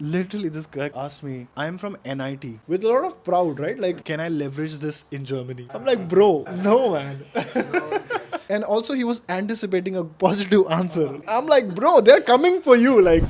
Literally, this guy asked me, I'm from NIT. With a lot of proud, right? Like, can I leverage this in Germany? I'm like, bro, no, man. And also, he was anticipating a positive answer. I'm like, bro, they're coming for you. Like,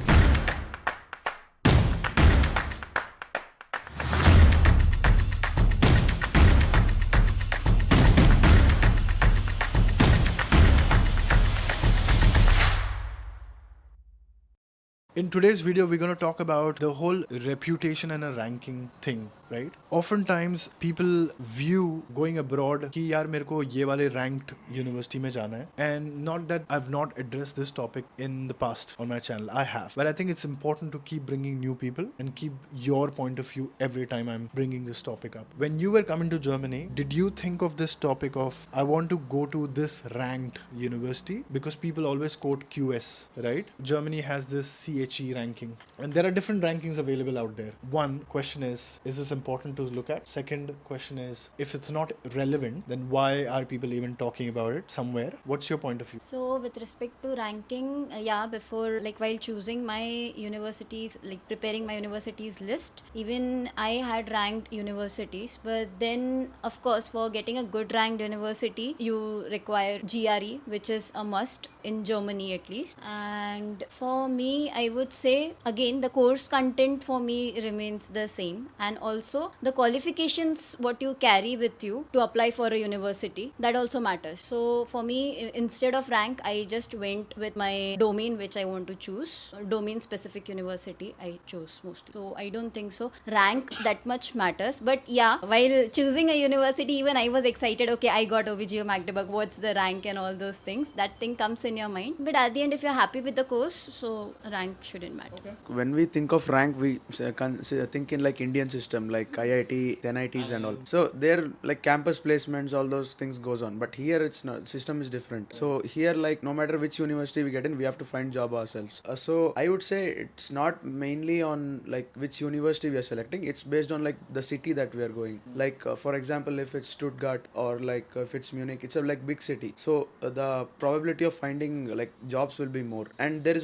in today's video, we're going to talk about the whole reputation and a ranking thing, right? Oftentimes, people view going abroad कि यार मेरे को ये वाले ranked university में जाना है. And not that I've not addressed this topic in the past on my channel. I have. But I think it's important to keep bringing new people and keep your point of view every time I'm bringing this topic up. When you were coming to Germany, did you think of this topic of I want to go to this ranked university? Because people always quote QS, right? Germany has this CHE ranking, and there are different rankings available out there. One question is this important to look at? Second question is, if it's not relevant, then why are people even talking about it somewhere? What's your point of view? So with respect to ranking, before, like, while choosing my universities, like preparing my universities list, even I had ranked universities. But then, of course, for getting a good ranked university, you require GRE, which is a must in Germany at least. And for me, I would say again the course content for me remains the same, and also the qualifications what you carry with you to apply for a university, that also matters. So for me, instead of rank, I just went with my domain which I want to choose. Domain specific university I chose mostly. So I don't think so rank that much matters. But yeah, while choosing a university, even I was excited. Okay, I got OVGO Magdeburg. What's the rank and all those things? That thing comes in your mind. But at the end, if you're happy with the course, so rank shouldn't matter. Okay. When we think of rank, we think in like Indian system, like IIT, NITs and all. So there, like campus placements, all those things goes on. But here it's not. System is different. So here, like no matter which university we get in, we have to find job ourselves. So I would say it's not mainly on like which university we are selecting. It's based on like the city that we are going. Like for example, if it's Stuttgart or like if it's Munich, it's a like big city. So the probability of finding like jobs will be more. And there is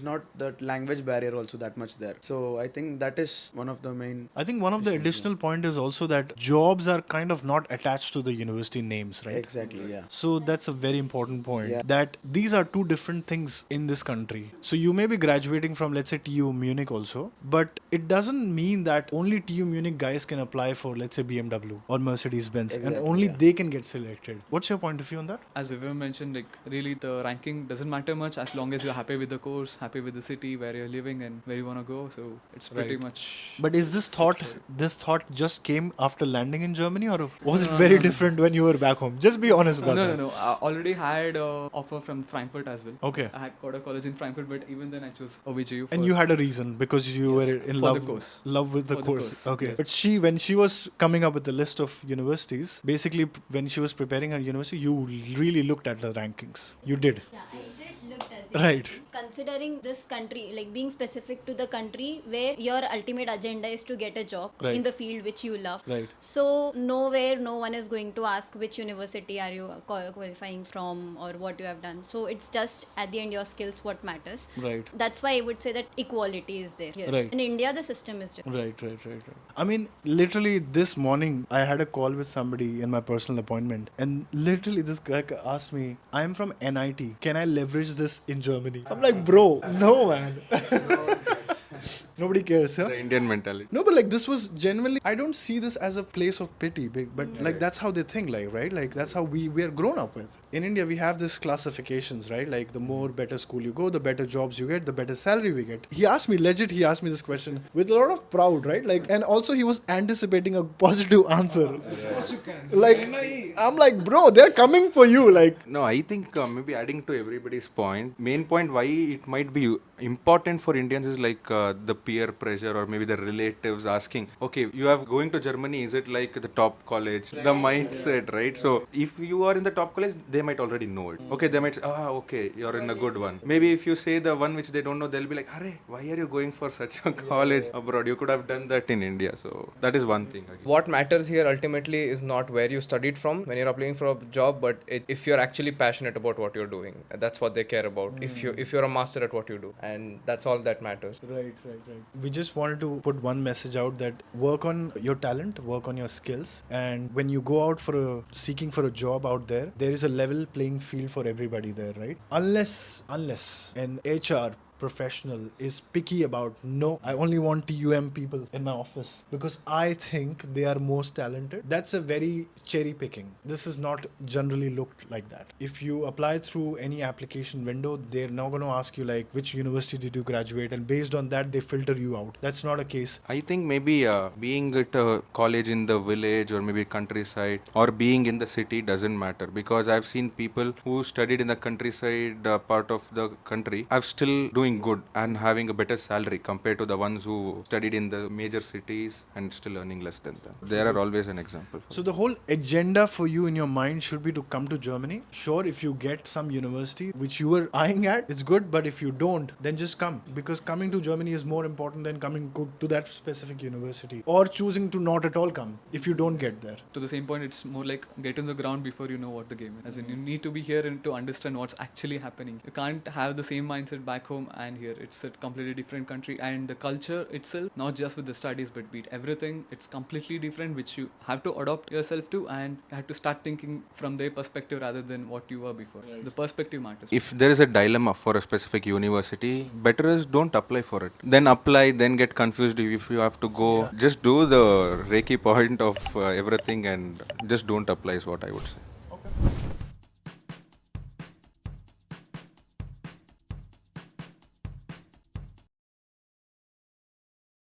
not that language barrier also that much there. So I think that is one of the main. I think one of the additional point is also that jobs are kind of not attached to the university names, right? Exactly, yeah. So that's a very important point, Yeah. that these are two different things in this country. So you may be graduating from, let's say, TU Munich also, but it doesn't mean that only TU Munich guys can apply for, let's say, BMW or Mercedes Benz, and Exactly, only yeah. they can get selected. What's your point of view on that? As Vivian mentioned, like really the ranking doesn't matter much as long as you're happy with the course, happy with the city where you're living and where you want to go. So it's pretty Right. much. But is this thought just came after landing in Germany, or was it very different when you were back home? Just be honest about that. No. I already had an offer from Frankfurt as well. Okay. I had got a college in Frankfurt, but even then I chose OVGU. And you had a reason because you Yes, were in for love, the course. love with the For the course. course, Okay. yes. But when she was coming up with the list of universities, basically when she was preparing her university, you really looked at the rankings. You did. Yeah, I did look at it. Right. Considering this country, like being specific to the country where your ultimate agenda is to get a job Right. in the field which you love. Right. So nowhere, no one is going to ask which university are you qualifying from or what you have done. So it's just at the end your skills what matters. Right. That's why I would say that equality is there here. Right. In India, the system is different. Right. I mean, literally this morning, I had a call with somebody in my personal appointment, and literally this guy asked me, I'm from NIT. Can I leverage this in Germany? I'm like, bro, no, man. Nobody cares, huh? The Indian mentality. No, but like this was genuinely, I don't see this as a place of pity, but like that's how they think, like, right? Like that's how we are grown up with. In India, we have this classifications, right? Like the more better school you go, the better jobs you get, the better salary we get. He asked me this question with a lot of proud, right? Like, and also he was anticipating a positive answer. Like, I'm like, bro, they're coming for you. Like, No, I think maybe adding to everybody's point, main point why it might be important for Indians is like the peer pressure or maybe the relatives asking, okay, you are going to Germany, is it like the top college? The mindset, right? So if you are in the top college, they might already know it. Okay, they might say, okay, you're in a good one. Maybe if you say the one which they don't know, they'll be like, Arey, why are you going for such a college abroad? You could have done that in India. So that is one thing. Again. What matters here ultimately is not where you studied from when you're applying for a job, but if you're actually passionate about what you're doing. That's what they care about. If you're a master at what you do, and that's all that matters. right. We just wanted to put one message out that work on your talent, work on your skills, and when you go out for seeking for a job out there, there is a level playing field for everybody there, right? Unless an HR professional is picky about, no, I only want TUM people in my office because I think they are most talented. That's a very cherry picking. This is not generally looked like that. If you apply through any application window, they're now going to ask you like which university did you graduate, and based on that they filter you out. That's not a case. I think maybe being at a college in the village or maybe countryside or being in the city doesn't matter, because I've seen people who studied in the countryside part of the country are still doing good and having a better salary compared to the ones who studied in the major cities and still earning less than them. There are always an example. So the whole agenda for you in your mind should be to come to Germany. Sure, if you get some university which you were eyeing at, it's good, but if you don't, then just come, because coming to Germany is more important than coming to that specific university or choosing to not at all come if you don't get there. To the same point, it's more like get on the ground before you know what the game is. As in, you need to be here and to understand what's actually happening. You can't have the same mindset back home and here. It's a completely different country, and the culture itself, not just with the studies but be it everything, it's completely different, which you have to adopt yourself to, and you have to start thinking from their perspective rather than what you were before. So the perspective matters. If there is a dilemma for a specific university, better is don't apply for it. Then apply, then get confused if you have to go. Just do the Reiki point of everything and just don't apply is what I would say.